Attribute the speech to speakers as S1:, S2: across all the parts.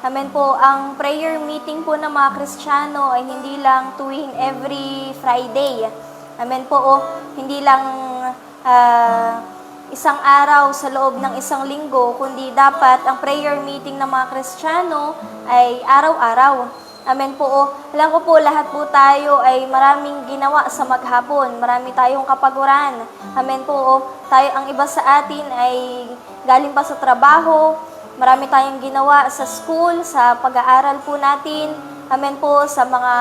S1: Amen po, ang prayer meeting po ng mga Kristiyano ay hindi lang tuwing every Friday. Amen po, hindi lang isang araw sa loob ng isang linggo, kundi dapat ang prayer meeting ng mga Kristiyano ay araw-araw. Amen po. Alam ko po, lahat po tayo ay maraming ginawa sa maghapon. Marami tayong kapaguran. Amen po. Tayo, ang iba sa atin ay galing pa sa trabaho. Marami tayong ginawa sa school, sa pag-aaral po natin. Amen po. Sa mga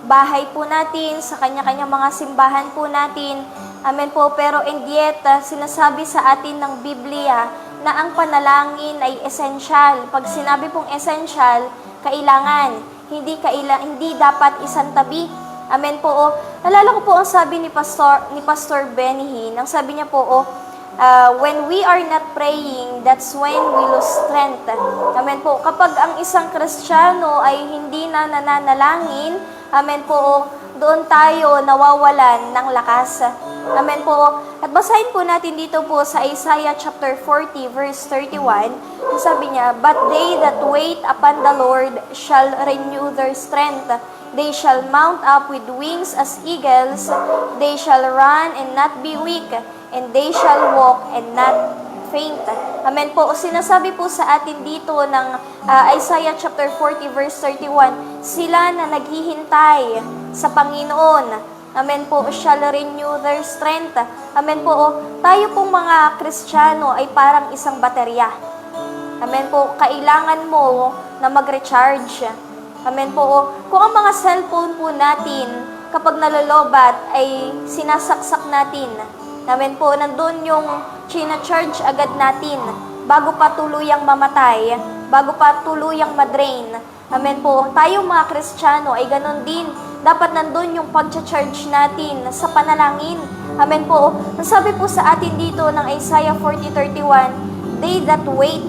S1: bahay po natin, sa kanya-kanya mga simbahan po natin. Amen po. Pero and yet, sinasabi sa atin ng Biblia na ang panalangin ay essential. Pag sinabi pong essential, kailangan. Hindi dapat isantabi. Amen po. Nalala ko po ang sabi ni Pastor Benny Hinn. Ang sabi niya po, when we are not praying, that's when we lose strength. Amen po. Kapag ang isang Kristiyano ay hindi na nananalangin, amen po, doon tayo nawawalan ng lakas. Amen po. At basahin po natin dito po sa Isaiah chapter 40 verse 31. Sabi niya, "But they that wait upon the Lord shall renew their strength. They shall mount up with wings as eagles. They shall run and not be weak, and they shall walk and not faint." Amen po. O sinasabi po sa atin dito ng Isaiah chapter 40 verse 31, sila na naghihintay sa Panginoon, amen po, shall renew their strength. Amen po. Tayo pong mga Kristiyano ay parang isang baterya. Amen po. Kailangan mo na mag-recharge. Amen po. Kung ang mga cellphone po natin, kapag nalolobat, ay sinasaksak natin. Amen po. Nandun yung china-charge agad natin bago pa tuluyang mamatay, bago pa tuluyang madrain. Amen po. Tayo mga Kristiyano ay ganon din. Dapat nandun yung pag-charge natin sa panalangin. Amen po. Nasabi po sa atin dito ng Isaiah 40:31, "They that wait."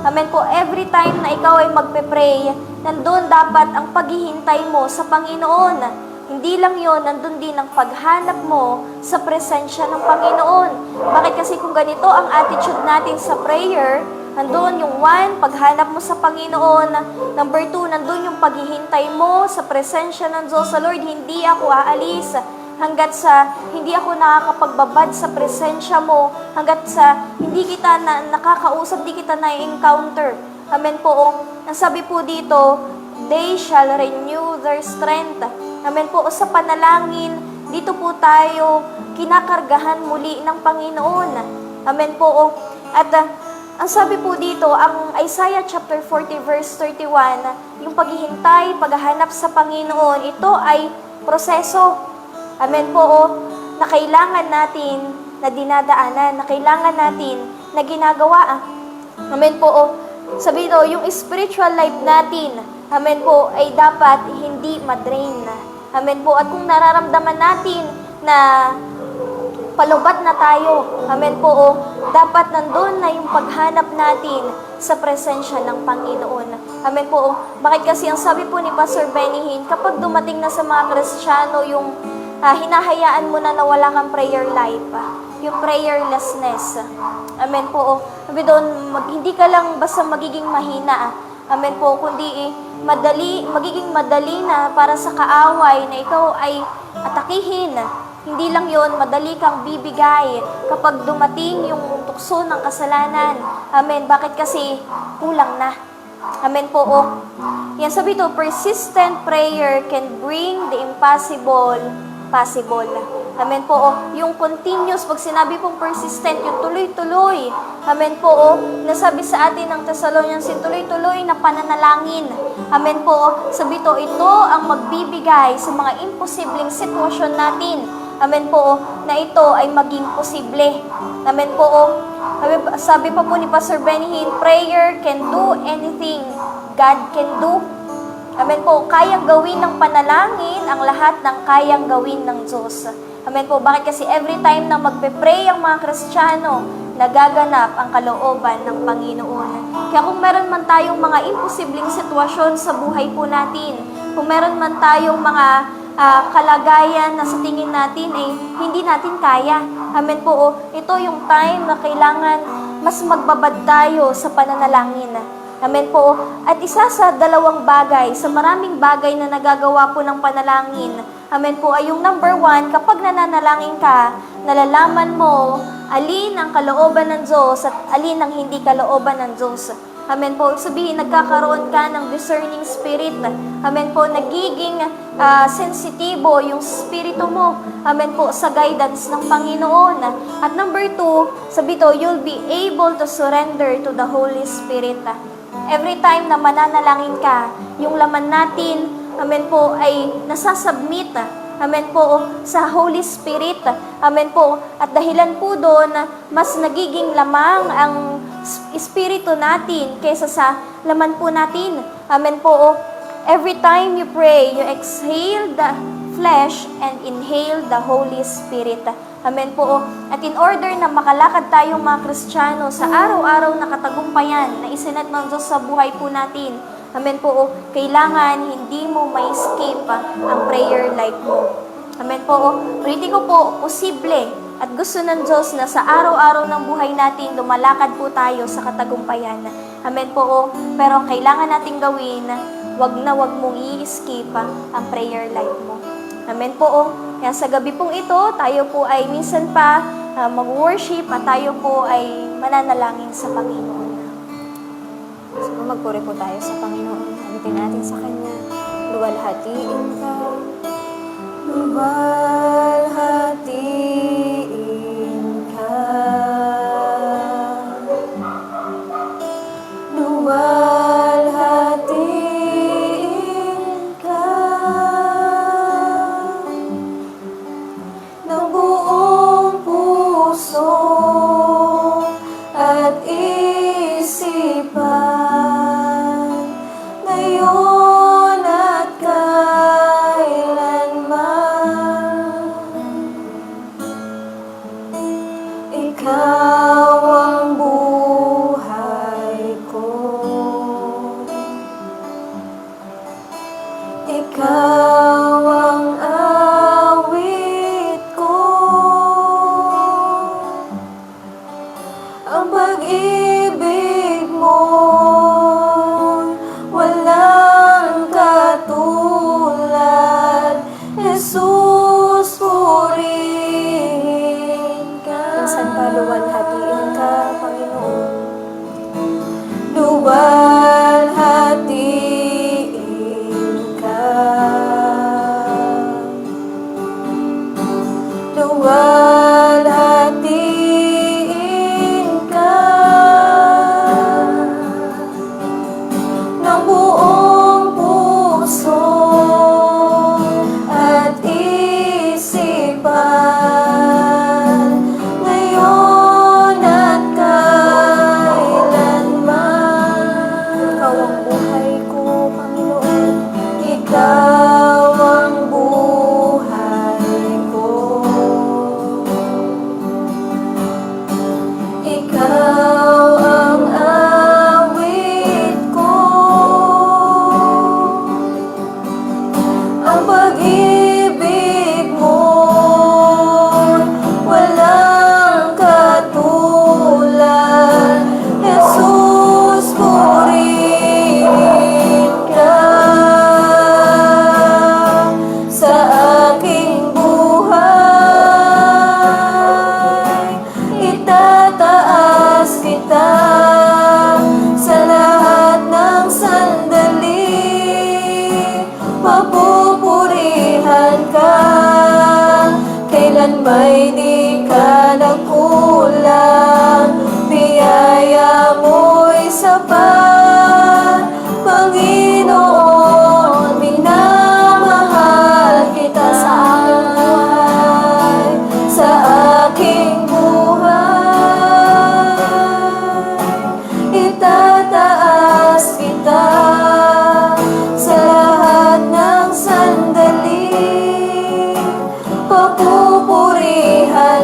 S1: Amen po. Every time na ikaw ay magpe-pray, nandun dapat ang paghihintay mo sa Panginoon. Hindi lang yon, nandun din ang paghanap mo sa presensya ng Panginoon. Bakit? Kasi kung ganito ang attitude natin sa prayer, nandun yung 1, paghanap mo sa Panginoon. Number 2, nandun yung paghihintay mo sa presensya ng Diyos. Sa Lord, hindi ako aalis hanggat sa hindi ako nakakapagbabad sa presensya mo, hanggat sa hindi kita nakakausap, hindi kita na-encounter. Amen po. Ang sabi po dito, "They shall renew their strength." Amen po. Sa panalangin, dito po tayo kinakargahan muli ng Panginoon. Amen po. At ang sabi po dito, ang Isaiah chapter 40 verse 31, yung paghihintay, paghahanap sa Panginoon, ito ay proseso. Amen po, na kailangan natin na dinadaanan, na kailangan natin na ginagawa. Amen po. Sabi dito, yung spiritual life natin, amen po, ay dapat hindi madrain. Amen po. At kung nararamdaman natin na palubat na tayo, amen po, dapat nandun na yung paghanap natin sa presensya ng Panginoon. Amen po. Bakit? Kasi ang sabi po ni Pastor Benny Hinn, kapag dumating na sa mga Kristiyano yung hinahayaan mo na wala kang prayer life, yung prayerlessness. Amen po. Sabi doon, hindi ka lang basta magiging mahina. Amen po. Kundi magiging madali na para sa kaaway na ikaw ay atakihin. Hindi lang yon, madali kang bibigay kapag dumating yung tukso ng kasalanan. Amen. Bakit? Kasi kulang na. Amen po. Yan sabi to, persistent prayer can bring the impossible possible. Amen po. Yung continuous, pag sinabi pong persistent, yung tuloy-tuloy. Amen po. Nasabi sa atin ng Thessalonians, tuloy-tuloy na pananalangin. Amen po. Sabi to, ito ang magbibigay sa mga imposibleng sitwasyon natin. Amen po, na ito ay maging posible. Amen po. Sabi pa po ni Pastor Benny Hinn, prayer can do anything God can do. Amen po, kayang gawin ng panalangin ang lahat ng kayang gawin ng Diyos. Amen po, bakit? Kasi every time na magpe-pray ang mga Kristiyano, nagaganap ang kalooban ng Panginoon. Kaya kung meron man tayong mga imposibleng sitwasyon sa buhay po natin, kung meron man tayong mga kalagayan na sa tingin natin ay hindi natin kaya. Amen po. Ito yung time na kailangan mas magbabad tayo sa pananalangin. Amen po. At isa sa dalawang bagay, sa maraming bagay na nagagawa po ng panalangin, amen po, ay yung number 1, kapag nananalangin ka, nalalaman mo alin ang kalooban ng Diyos at alin ang hindi kalooban ng Diyos. Amen po. Sabihin, nagkakaroon ka ng discerning spirit. Amen po. Nagiging sensitibo yung spirito mo. Amen po. Sa guidance ng Panginoon. At number 2, sabi to, you'll be able to surrender to the Holy Spirit. Every time na mananalangin ka, yung laman natin, amen po, ay nasasubmit. Amen po, sa Holy Spirit. Amen po. At dahilan po doon, mas nagiging lamang ang espiritu natin kaysa sa laman po natin. Amen po. Every time you pray, you exhale the flesh and inhale the Holy Spirit. Amen po. At in order na makalakad tayong mga Kristiyano sa araw-araw na katagumpayan na isinat ng Diyos sa buhay po natin, amen po, kailangan hindi mo ma-escape ang prayer life mo. Amen po. Ulitin ko po, posible at gusto ng Diyos na sa araw-araw ng buhay natin, lumalakad po tayo sa katagumpayan. Amen po. Pero ang kailangan nating gawin, wag mong i-escape ang prayer life mo. Amen po. Kaya sa gabi pong ito, tayo po ay minsan pa mag-worship at tayo po ay mananalangin sa Panginoon.
S2: So, magpuri po tayo sa Panginoon. Hamitin natin sa Kanya. Luwalhatiin ka. Luwalhatiin ka. Luwalhatiin ka. Ng buong puso at isipan, ngayon at kailanman. Ikaw ang buhay ko. Ikaw ang awit ko. Ang pag-ibig mo walang katulad. Jesus, purihin ka. Minsan pa luwalhatiin ka, Panginoon. Luwalhatiin ka. Luwalhatiin ka. Ng buong puso at isipan, ngayon at kailanman. Ikaw ang buhay ko, Panginoon. Ikaw ang buhay ko. Ikaw ang awit ko. Ang pag-ibig mo walang katulad. Jesus, purihin ka sa aking buhay. Itataas kita sa lahat ng sandali. Mapupurihan ka, kailan may di ka nagkulang. Biyaya mo'y sapat, Panginoon, minamahal kita sa aking buhay. Itataas kita sa lahat ng sandali. Papupurihan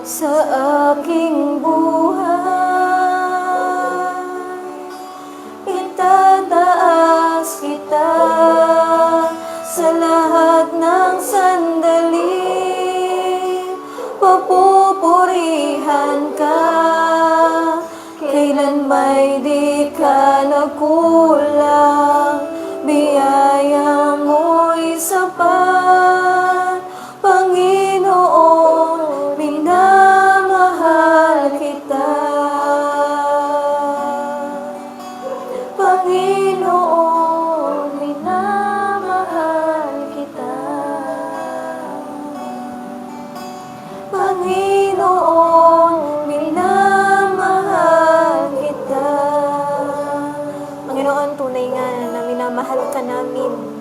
S2: sa aking buhay. Itataas kita sa lahat ng sandali. Papupurihan ka, kailan may di ka nagkulang. Biyaya mo'y sapat, Panginoon, minamahal kita. Panginoon, minamahal kita. Panginoon, minamahal kita. Panginoon, tunay nga na minamahal ka namin.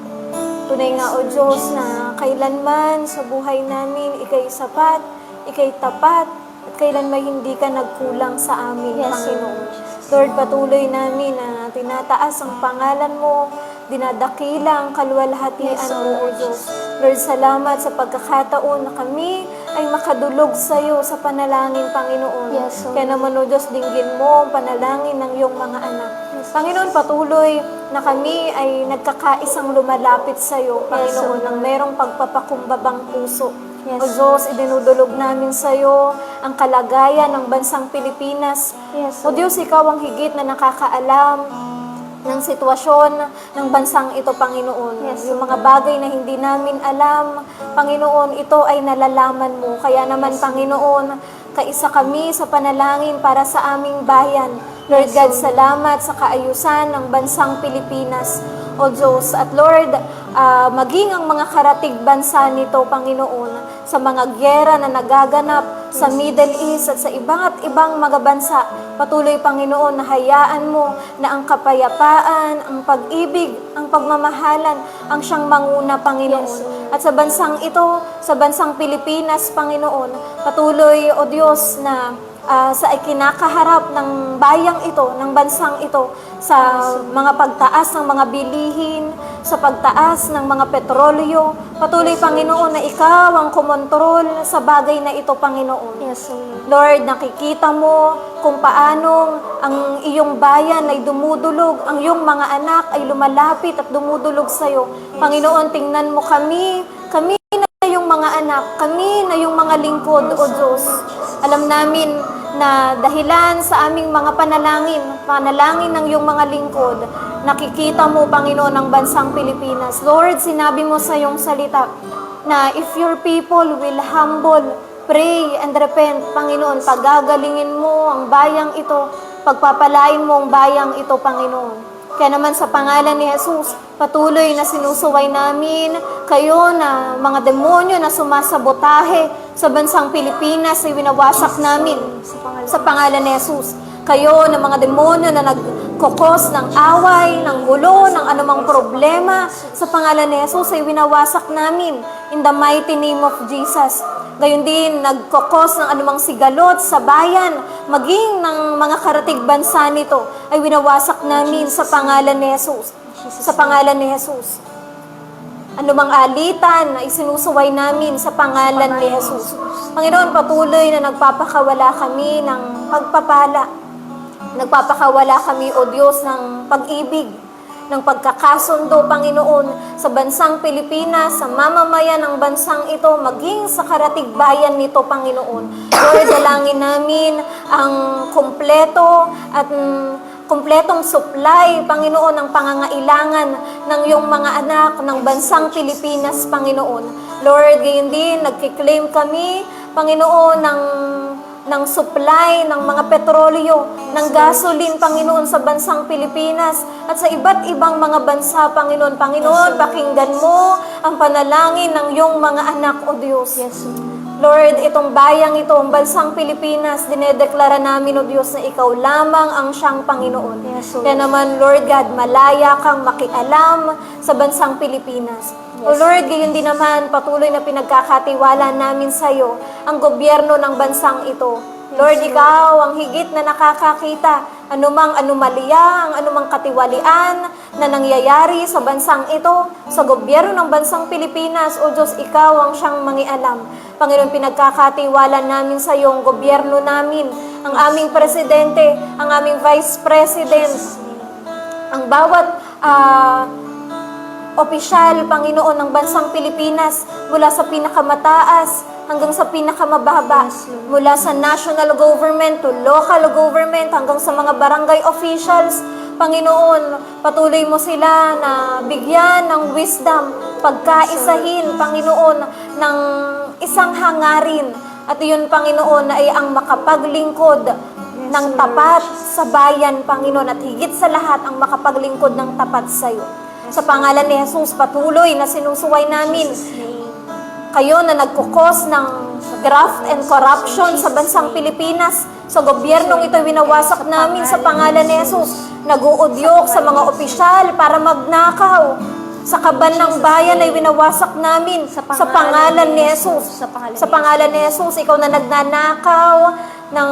S2: Tunay nga, O Diyos, na kailanman sa buhay namin, ika'y sapat, ika'y tapat, at kailanman hindi ka nagkulang sa amin,
S1: Yes,
S2: Panginoon. Lord, patuloy namin na tinataas ang pangalan mo, dinadakila ang kaluwalhatian
S1: Yes,
S2: mo, O Diyos. Lord, salamat sa pagkakataon na kami ay makadulog sa iyo sa panalangin, Panginoon.
S1: Yes, Lord.
S2: Kaya naman, O Diyos, dinggin mo ang panalangin ng iyong mga anak. Panginoon, patuloy na kami ay nagkakaisang lumalapit sa iyo, Panginoon,
S1: Lord.
S2: ng merong pagpapakumbabang puso.
S1: Yes,
S2: O Diyos, idinudulog namin sa iyo ang kalagayan ng bansang Pilipinas.
S1: Yes,
S2: O Diyos, ikaw ang higit na nakakaalam ng sitwasyon ng bansang ito, Panginoon.
S1: Yes,
S2: Yung mga bagay na hindi namin alam, Panginoon, ito ay nalalaman mo. Kaya naman, Panginoon, kaisa kami sa panalangin para sa aming bayan. Lord
S1: Yes,
S2: God,
S1: Lord.
S2: salamat sa kaayusan ng bansang Pilipinas, O Diyos. At Lord, maging ang mga karatig bansa nito, Panginoon, sa mga gyera na nagaganap sa Middle East at sa ibang mga bansa. Patuloy, Panginoon, na hayaan mo na ang kapayapaan, ang pag-ibig, ang pagmamahalan, ang siyang manguna, Panginoon.
S1: Yes, Lord.
S2: At sa bansang ito, sa bansang Pilipinas, Panginoon, patuloy, O Diyos, na sa ikinakaharap ng bayang ito, ng bansang ito, sa mga pagtaas ng mga bilihin, sa pagtaas ng mga petrolyo. Patuloy, Panginoon, na ikaw ang kumontrol sa bagay na ito, Panginoon.
S1: Yes, Lord.
S2: Lord, nakikita mo kung paanong ang iyong bayan ay dumudulog, ang iyong mga anak ay lumalapit at dumudulog sa iyo. Panginoon, tingnan mo kami na yung mga anak, kami na yung mga lingkod, O Diyos. Alam namin na dahilan sa aming mga panalangin ng iyong mga lingkod, nakikita mo, Panginoon, ang bansang Pilipinas. Lord, sinabi mo sa iyong salita na if your people will humble, pray, and repent, Panginoon, pagagalingin mo ang bayang ito, pagpapalain mo ang bayang ito, Panginoon. Kaya naman sa pangalan ni Jesus, patuloy na sinusuway namin kayo na mga demonyo na sumasabotahe sa bansang Pilipinas ay winawasak namin sa pangalan ni Jesus. Kayo na mga demonyo na nagkokos ng away, ng gulo, ng anumang problema, sa pangalan ni Jesus ay winawasak namin in the mighty name of Jesus. Gayon din, nagkokos ng anumang sigalot sa bayan, maging ng mga karatig bansa nito, ay winawasak namin sa pangalan ni Jesus. Sa pangalan ni Jesus. Anumang alitan na isinusuway namin sa pangalan ni Jesus. Panginoon, patuloy na nagpapakawala kami ng pagpapala. Nagpapakawala kami, O Diyos, ng pag-ibig, ng pagkakasundo, Panginoon, sa bansang Pilipinas, sa mamamayan ng bansang ito, maging sa karatig bayan nito, Panginoon. Lord, dalangin namin ang kumpletong supply, Panginoon, ng pangangailangan ng iyong mga anak ng bansang Pilipinas, Panginoon. Lord, gayon din, nagkiklaim kami, Panginoon, ng supply ng mga petrolyo, ng gasoline, Panginoon, sa bansang Pilipinas at sa iba't ibang mga bansa, Panginoon. Panginoon, pakinggan mo ang panalangin ng iyong mga anak, O Diyos.
S1: Yes, Lord.
S2: Lord, itong bayang ito, ang bansang Pilipinas, dinedeklara namin, O Diyos, na ikaw lamang ang siyang Panginoon.
S1: Yes, Lord.
S2: Kaya naman, Lord God, malaya kang makialam sa bansang Pilipinas. O Lord, gayon din naman, patuloy na pinagkakatiwala namin sa iyo ang gobyerno ng bansang ito. Lord, Ikaw ang higit na nakakakita anumang anomalya, ang anumang katiwalian na nangyayari sa bansang ito, sa gobyerno ng bansang Pilipinas. O Diyos, Ikaw ang siyang mangialam. Panginoon, pinagkakatiwala namin sa iyo ang gobyerno namin, ang aming presidente, ang aming vice president, ang bawat opisyal, Panginoon, ng bansang Pilipinas, mula sa pinakamataas hanggang sa pinakamababa, mula sa national government to local government, hanggang sa mga barangay officials. Panginoon, patuloy mo sila na bigyan ng wisdom, pagkaisahin, Panginoon, ng isang hangarin. At iyon, Panginoon, ay ang makapaglingkod ng tapat sa bayan, Panginoon, at higit sa lahat, ang makapaglingkod ng tapat sa iyo. Sa pangalan ni Jesus, patuloy na sinusuway namin kayo na nagkukos ng graft and corruption sa bansang Pilipinas. Sa gobyernong ito, winawasak namin sa pangalan ni Jesus. Nag-uudyok sa mga opisyal para magnakaw. Sa kaban ng bayan ay winawasak namin sa pangalan ni Jesus. Sa pangalan ni Jesus, ikaw na nagnanakaw ng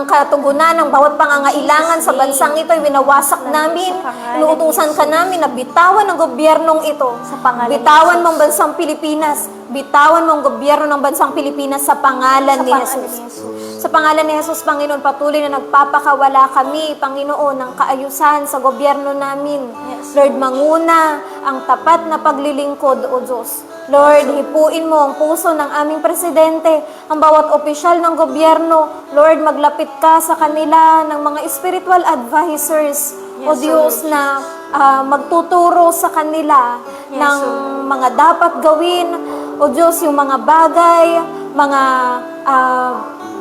S2: katugunan ng bawat pangangailangan sa bansang ito ay winawasak namin. Inuutusan ka namin na bitawan ang gobyernong ito. Bitawan mong bansang Pilipinas. Bitawan mong gobyerno ng bansang Pilipinas sa pangalan ni Jesus. Sa pangalan ni Jesus, Panginoon, patuloy na nagpapakawala kami, Panginoon, ng kaayusan sa gobyerno namin. Lord, manguna ang tapat na paglilingkod, O Diyos. Lord, hipuin mo ang puso ng aming presidente, ang bawat opisyal ng gobyerno. Lord, maglapit ka sa kanila ng mga spiritual advisors, O Diyos, na magtuturo sa kanila ng mga dapat gawin. O Diyos, yung mga bagay, mga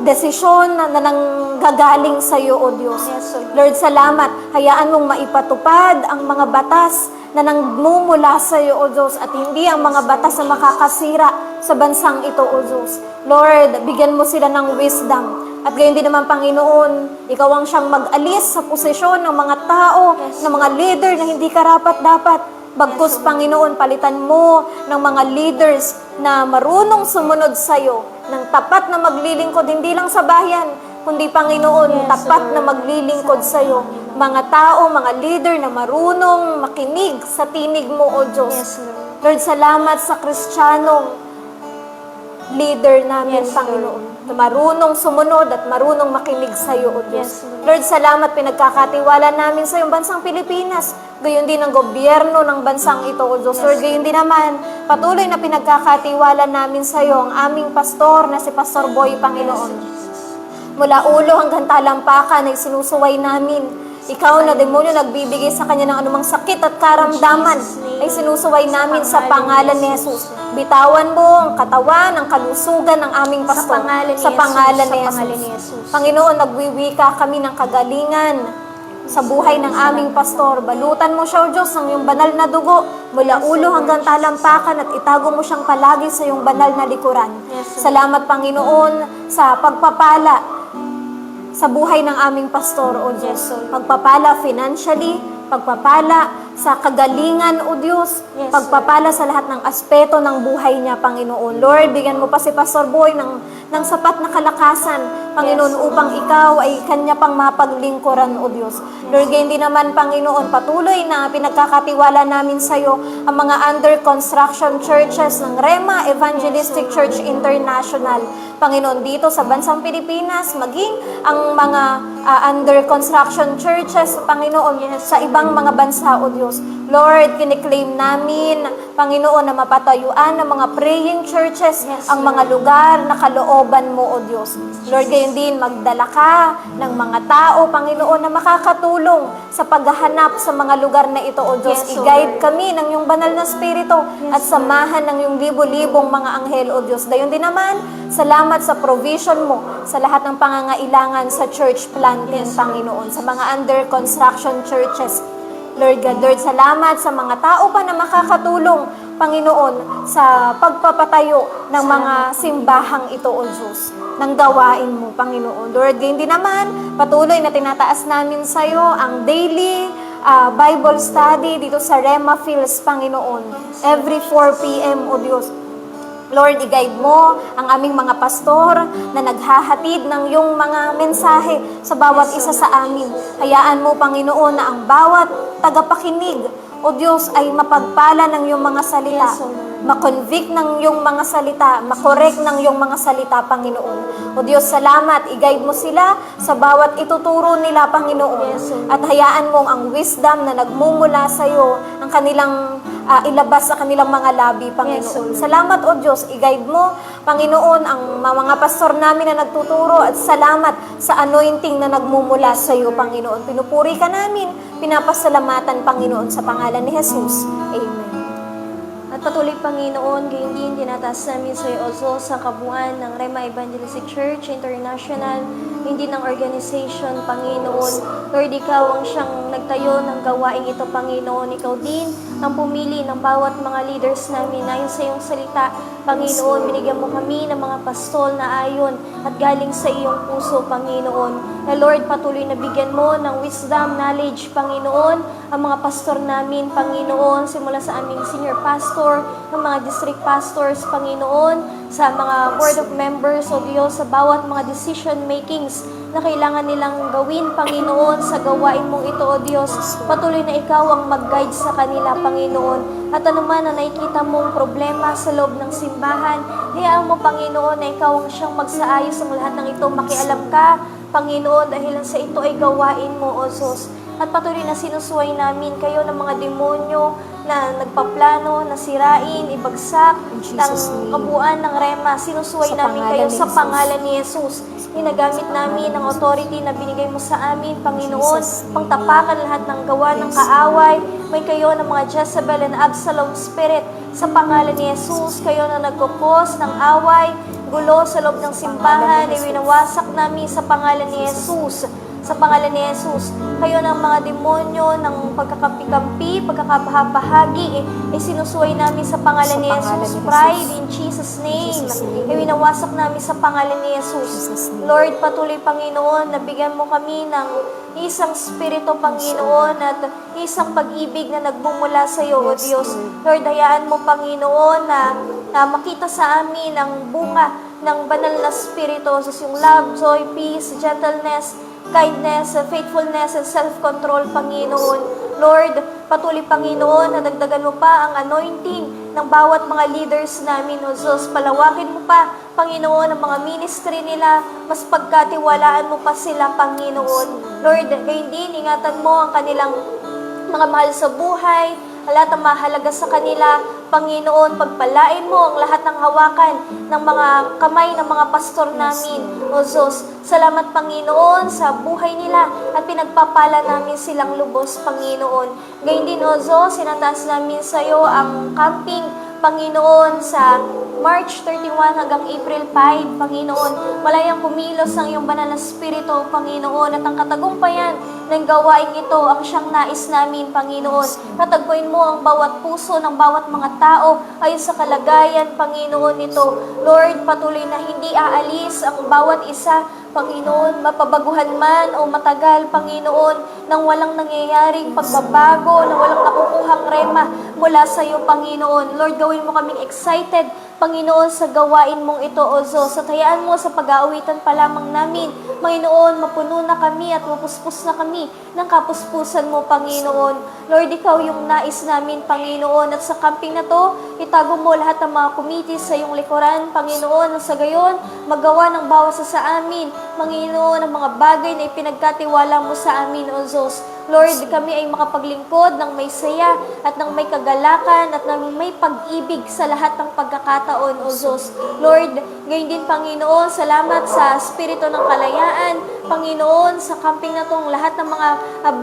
S2: desisyon na nanggagaling sa iyo, O Diyos. Lord, salamat. Hayaan mong maipatupad ang mga batas na nangmumula sa iyo, O Diyos, at hindi ang mga batas na makakasira sa bansang ito, O Diyos. Lord, bigyan mo sila ng wisdom. At gayon din naman, Panginoon, ikaw ang siyang mag-alis sa posisyon ng mga tao, ng mga leader na hindi karapat-dapat. Bagkus, Panginoon, palitan mo ng mga leaders na marunong sumunod sa iyo, ng tapat na maglilingkod, hindi lang sa bayan, kundi, Panginoon, tapat na maglilingkod sa iyo. Mga tao, mga leader na marunong makinig sa tinig mo, O Diyos. Lord, salamat sa Kristiyanong leader namin, Panginoon, na marunong sumunod at marunong makinig sa iyo, O Diyos. Lord, salamat, pinagkakatiwala namin sa iyong bansang Pilipinas. Gayon din ang gobyerno ng bansang ito, O Diyos. Lord, gayon din naman, patuloy na pinagkakatiwala namin sa iyo ang aming pastor na si Pastor Boy, Panginoon. Mula ulo hanggang talampakan ay sinusuway namin. Ikaw na demonyo nagbibigay sa kanya ng anumang sakit at karamdaman ay sinusuway namin sa pangalan ni Jesus. Bitawan mo ang katawan, ang kalusugan ng aming pastor sa pangalan ni Jesus. Panginoon, nagwiwika kami ng kagalingan sa buhay ng aming pastor. Balutan mo siya, O Diyos, ng iyong banal na dugo mula ulo hanggang talampakan at itago mo siyang palagi sa iyong banal na likuran. Salamat, Panginoon, sa pagpapala sa buhay ng aming pastor, O Diyos. Pagpapala financially, pagpapala sa kagalingan, O Diyos. Pagpapala sa lahat ng aspeto ng buhay niya, Panginoon. Lord, bigyan mo pa si Pastor Boy ng sapat na kalakasan, Panginoon, upang ikaw ay kanya pang mapaglingkuran, O Diyos. Lord, gayon din naman, Panginoon, patuloy na pinagkakatiwala namin sa iyo ang mga under construction churches ng Rema Evangelistic Church International. Panginoon, dito sa bansang Pilipinas, maging ang mga under construction churches, Panginoon, sa ibang mga bansa, O Diyos. Lord, kiniklaim namin, Panginoon, na mapatayuan ng mga praying churches ang mga lugar na kalooban mo, O Diyos. Lord, gayon din, magdala ka ng mga tao, Panginoon, na makakatulong sa paghahanap sa mga lugar na ito, O Diyos. I-guide kami ng iyong banal na spirito at samahan ng iyong libo-libong mga anghel, O Diyos. Gayon din naman, salamat sa provision mo sa lahat ng pangangailangan sa church planting, Panginoon, sa mga under construction churches. Lord God, Lord, salamat sa mga tao pa na makakatulong, Panginoon, sa pagpapatayo ng mga simbahang ito, O Diyos, ng gawain mo, Panginoon. Lord, gayon din naman, patuloy na tinataas namin sa iyo ang daily Bible study dito sa Rema Fields, Panginoon. Every 4 p.m., O Diyos. Lord, i-guide mo ang aming mga pastor na naghahatid ng iyong mga mensahe sa bawat isa sa amin. Hayaan mo, Panginoon, na ang bawat tagapakinig, o Diyos, ay mapagpala ng iyong mga salita,
S1: Yes, O Lord.
S2: makonvict ng iyong mga salita, makorek ng iyong mga salita, Panginoon. O Diyos, salamat, i-guide mo sila sa bawat ituturo nila, Panginoon.
S1: Yes, O Lord.
S2: At hayaan mong ang wisdom na nagmumula sa iyo, ang kanilang ilabas sa kanilang mga labi, Panginoon.
S1: Yes, O Lord.
S2: Salamat, O Diyos, i-guide mo, Panginoon, ang mga pastor namin na nagtuturo, at salamat sa anointing na nagmumula sa iyo, Panginoon. Pinupuri ka namin, pinapasalamatan, Panginoon, sa pangalan ni Jesus. Amen.
S1: At patuloy, Panginoon, gayon din tinataas namin sa iyo, O Diyos, sa kabuuan ng Rema Evangelistic Church International, hindi ng organization, Panginoon. Lord, Ikaw ang siyang nagtayo ng gawaing ito, Panginoon. Ikaw din ang pumili ng bawat mga leaders namin ayon sa iyong salita. Panginoon, binigyan mo kami ng mga pastol na ayon at galing sa iyong puso, Panginoon. Na Lord, patuloy na bigyan mo ng wisdom, knowledge, Panginoon, ang mga pastor namin, Panginoon, simula sa aming senior pastor, ng mga district pastors, Panginoon, sa mga board of members, O Diyos, sa bawat mga decision makings na kailangan nilang gawin, Panginoon, sa gawain mong ito, O Diyos. Patuloy na Ikaw ang mag-guide sa kanila, Panginoon. At anuman na nakikita mong problema sa loob ng simbahan, hayaan mo, Panginoon, na Ikaw ang siyang magsaayos ng lahat ng ito. Makialam ka, Panginoon, dahil sa ito ay gawain mo, O Diyos. At patuloy na sinusuway namin kayo ng mga demonyo na nagpaplano, na sirain, ibagsak, ng kabuuan ng Rema. Sinusuway
S2: Sa
S1: namin
S2: pangalan
S1: kayo
S2: ni
S1: sa
S2: Jesus.
S1: pangalan ni Jesus. Ginagamit namin ang authority na binigay mo sa amin, Panginoon,
S2: Jesus.
S1: pangtapakan lahat ng gawa ng kaaway. May kayo ng mga Jezebel and Absalom spirit. Sa pangalan ni Jesus, kayo na nagkukos ng away, gulo sa loob ng simbahan, ay winawasak namin sa pangalan ni Jesus. Sa pangalan ni Jesus, kayo ng mga demonyo ng pagkakampi-kampi, pagkakabahagi, ay sinusuway namin sa pangalan ni Jesus. Pride in Jesus' name. Ay winawasak namin sa pangalan ni Jesus. Lord, patuloy, Panginoon, nabigyan mo kami ng isang spirito, Panginoon, at isang pag-ibig na nagmumula sa iyo, O Diyos. Lord, hayaan mo, Panginoon, na makita sa amin ang bunga ng banal na spirito, yung love, joy, peace, gentleness, kindness, faithfulness, and self-control, Panginoon. Lord, patuloy, Panginoon, na dagdagan mo pa ang anointing ng bawat mga leaders namin, O Diyos. Palawakin mo pa, Panginoon, ang mga ministry nila, mas pagkatiwalaan mo pa sila, Panginoon. Lord, gayon din, ingatan mo ang kanilang mga mahal sa buhay, lahat ang mahalaga sa kanila, Panginoon, pagpalain mo ang lahat ng hawakan ng mga kamay ng mga pastor namin, O Diyos. Salamat, Panginoon, sa buhay nila at pinagpapala namin silang lubos, Panginoon. Gayon din, O Diyos, sinataas namin sa iyo ang camping, Panginoon, sa March 31 hanggang April 5, Panginoon. Malayang kumilos ang iyong banal na spirito, Panginoon, at ang katagumpayan ng gawain ito ang siyang nais namin, Panginoon. Katagpuin mo ang bawat puso ng bawat mga tao ayon sa kalagayan, Panginoon, nito. Lord, patuloy na hindi aalis ang bawat isa, Panginoon, mapabaguhan man o matagal, Panginoon, nang walang nangyayaring pagbabago, nang walang nakukuhang rema mula sa iyo, Panginoon. Lord, gawin mo kaming excited, Panginoon, sa gawain mong ito, O Diyos. At hayaan mo sa pag-aawitan pa lamang namin, Panginoon, mapuno na kami at mapuspos na kami ng kapuspusan mo, Panginoon. Lord, Ikaw yung nais namin, Panginoon. At sa camping na to, itago mo lahat ng mga committees sa iyong likuran, Panginoon. Sa gayon, magawa ng bawat sa amin, Panginoon, ang mga bagay na ipinagkatiwala mo sa amin, O Diyos. Lord, kami ay makapaglingkod ng may saya at ng may kagalakan at ng may pag-ibig sa lahat ng pagkakataon, O Diyos. Lord, ngayon din, Panginoon, salamat sa Espiritu ng Kalayaan. Panginoon, sa camping na itong lahat ng mga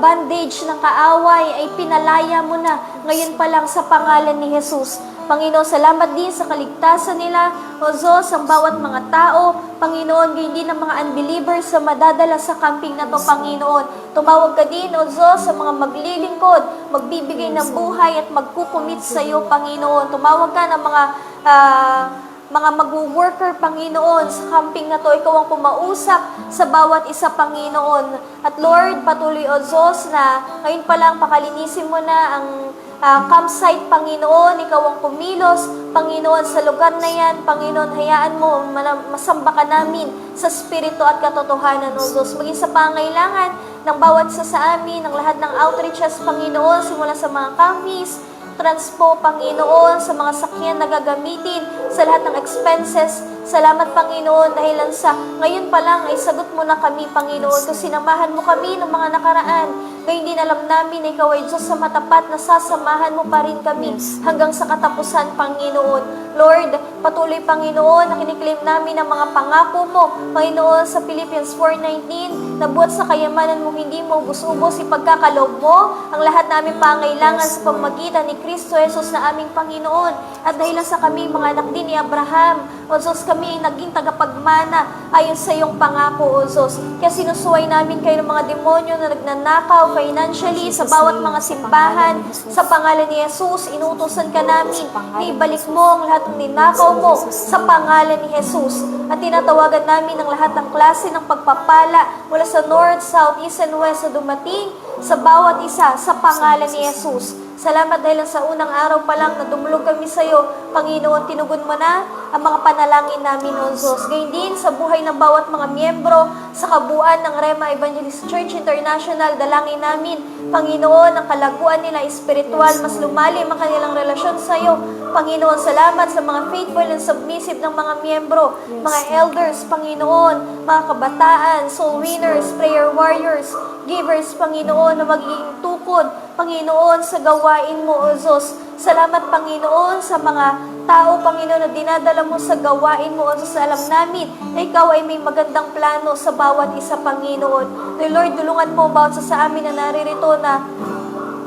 S1: bandage ng kaaway ay pinalaya mo na ngayon pa lang sa pangalan ni Jesus. Panginoon, salamat din sa kaligtasan nila, O Diyos, ang bawat mga tao, Panginoon, gayon din ang mga unbelievers sa madadala sa camping na to, Panginoon. Tumawag ka din, O Diyos, sa mga maglilingkod, magbibigay ng buhay at magkukumit sa iyo, Panginoon. Tumawag ka ng mga mag-worker, Panginoon, sa camping na to, ikaw ang kumausap sa bawat isa, Panginoon. At Lord, patuloy, O Diyos, na ngayon pa lang pakalinisin mo na ang campsite, Panginoon, Ikaw ang kumilos, Panginoon, sa lugar na yan, Panginoon, hayaan mo, masamba ka namin sa spirito at katotohanan, O Diyos. Maging sa pangailangan ng bawat isa sa amin, ng lahat ng outreaches, Panginoon, simula sa mga campus, transpo, Panginoon, sa mga sakyan na gagamitin, sa lahat ng expenses. Salamat, Panginoon, dahil lang sa ngayon pa lang ay sagot mo na kami, Panginoon, kasi sinamahan mo kami ng mga nakaraan. Ngayon din alam namin na Ikaw ay Diyos sa matapat na sasamahan mo pa rin kami hanggang sa katapusan, Panginoon. Lord, patuloy, Panginoon, na kiniklaim namin ang mga pangako mo, Panginoon, sa Philippians 4:19, na buhat sa kayamanan mo, hindi mo ubos-ubos ipagkakaloob mo ang lahat namin pangailangan sa pamagitan ni Kristo Jesus na aming Panginoon. At dahil lang sa kami, mga anak din ni Abraham, O Diyos, kami ay naging tagapagmana ayon sa iyong pangako, O Diyos. Kaya sinusuway namin kayo ng mga demonyo na nagnanakaw financially sa bawat mga simbahan. Sa pangalan ni Jesus, inutusan ka namin na ibalik mo ang lahat ng ninakaw mo sa pangalan ni Jesus. At tinatawagan namin ang lahat ng klase ng pagpapala mula sa north, south, east, and west na dumating sa bawat isa sa pangalan ni Jesus. Salamat dahil sa unang araw pa lang na dumulog kami sa iyo, Panginoon, tinugon mo na ang mga panalangin namin, O Diyos. Gayun din sa buhay ng bawat mga miyembro sa kabuuan ng Rema Evangelist Church International, dalangin namin, Panginoon, ang kalaguan nila espiritual, mas lumalim ang kanilang relasyon sa iyo. Panginoon, salamat sa mga faithful and submissive ng mga miyembro, mga elders, Panginoon, mga kabataan, soul winners, prayer warriors, givers, Panginoon, na magiging tukod, Panginoon, sa gawain mo, O Diyos. Salamat, Panginoon, sa mga tao, Panginoon, na dinadala mo sa gawain mo, O Diyos. Alam namin na Ikaw ay may magandang plano sa bawat isa, Panginoon. Lord, tulungan mo bawat sa amin na naririto na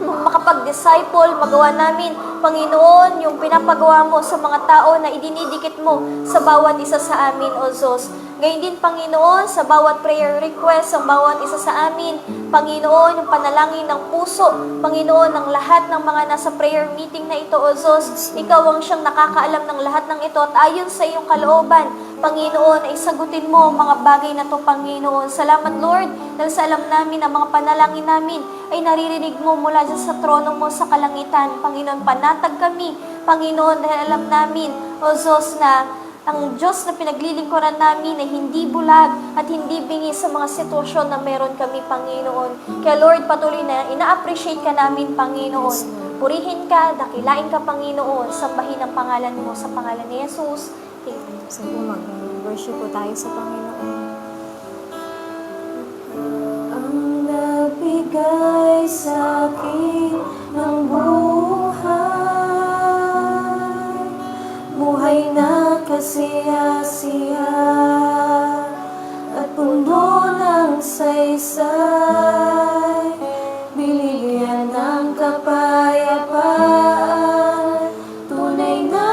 S1: makapag-disciple, magawa namin, Panginoon, yung pinapagawa mo sa mga tao na idinidikit mo sa bawat isa sa amin, O Diyos. Gayun din, Panginoon, sa bawat prayer request, ang bawat isa sa amin, Panginoon, yung panalangin ng puso, Panginoon, ng lahat ng mga nasa prayer meeting na ito, O Diyos, Ikaw ang siyang nakakaalam ng lahat ng ito at ayon sa iyong kalooban, Panginoon, ay sagutin mo ang mga bagay na to, Panginoon. Salamat, Lord, dahil sa alam namin ang mga panalangin namin ay naririnig mo mula dyan sa trono mo sa kalangitan. Panginoon, panatag kami, Panginoon, dahil alam namin, O Diyos, na ang Diyos na pinaglilingkuran namin ay hindi bulag at hindi bingi sa mga sitwasyon na meron kami, Panginoon. Kaya Lord, patuloy na ina-appreciate ka namin, Panginoon. Purihin ka, dakilain ka, Panginoon. Sambahin ang pangalan mo sa pangalan ni Jesus. Amen.
S2: So po, mag-worship po tayo sa Panginoon. Ang nabigay sa akin ng buhay, buhay na kasiya-siya at puno ng saysay, binigyan ng kapayapaan, tunay na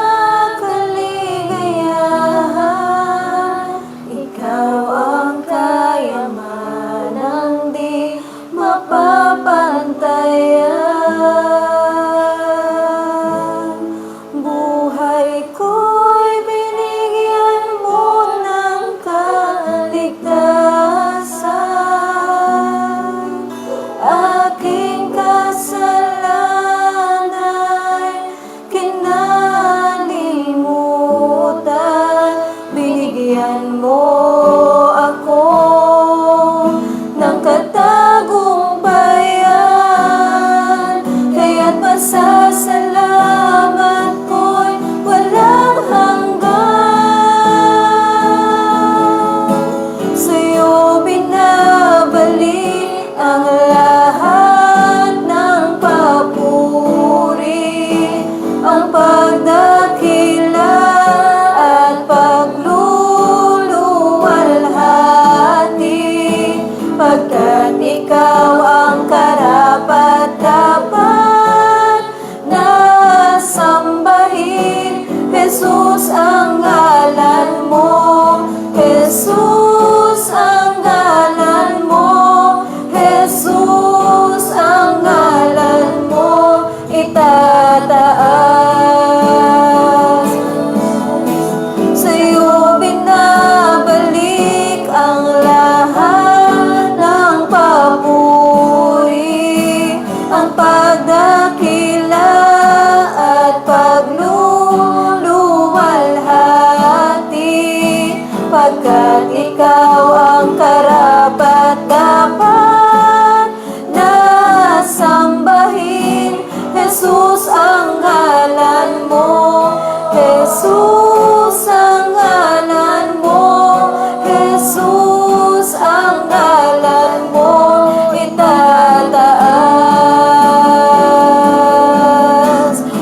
S2: kaligayahan. Ikaw ang kayamanang di mapapantayan. Buhay ko'y binigyan mo ng kaligtasan. Aking kasalanan ay kinalimutan. Binigyan mo ako ng katagumpayan, kaya't pasasalamat ko'y walang hanggan. Sa'yo binabalik ang lahat ng papuri, ang pagdakila at pagluluwalhati, pagkat ikaw ang karapat-dapat na sambahin. Jesus ang ngalan mo, Jesus ang ngalan mo, Jesus ang ngalan mo, itataas. Sa'yo binabalik ang lahat ng pagkat ikaw ang karapat dapat na sambahin. Jesus, ang ngalan mo, Jesus, ang ngalan mo, Jesus, ang ngalan mo, itataas.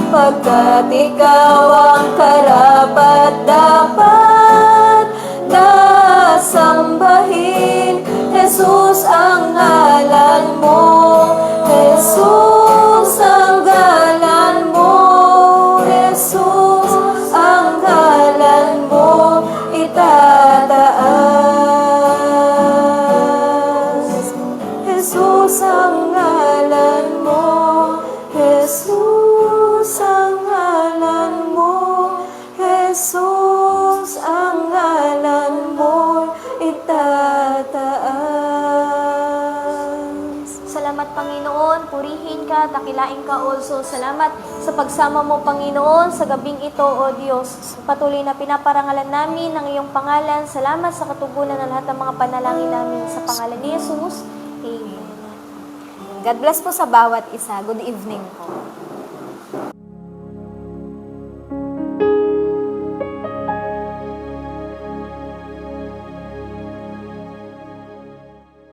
S2: Pagkat ikaw ang karapat dapat na sambahin. Jesus, ang ngalan mo, Jesus, ang ngalan mo, Jesus, ang ngalan mo, itataas. Jesus, ang ngalan mo, Jesus, ang ngalan mo, Jesus, ang ngalan mo, itataas.
S1: Salamat, Panginoon. Purihin ka, dakilain ka also. Salamat sa pagsama mo, Panginoon, sa gabing ito, O Diyos. Patuloy na pinaparangalan namin ang iyong pangalan. Salamat sa katugunan ng lahat ng mga panalangin namin. Sa pangalan ni Jesus, Amen.
S2: God bless po sa bawat isa. Good evening po.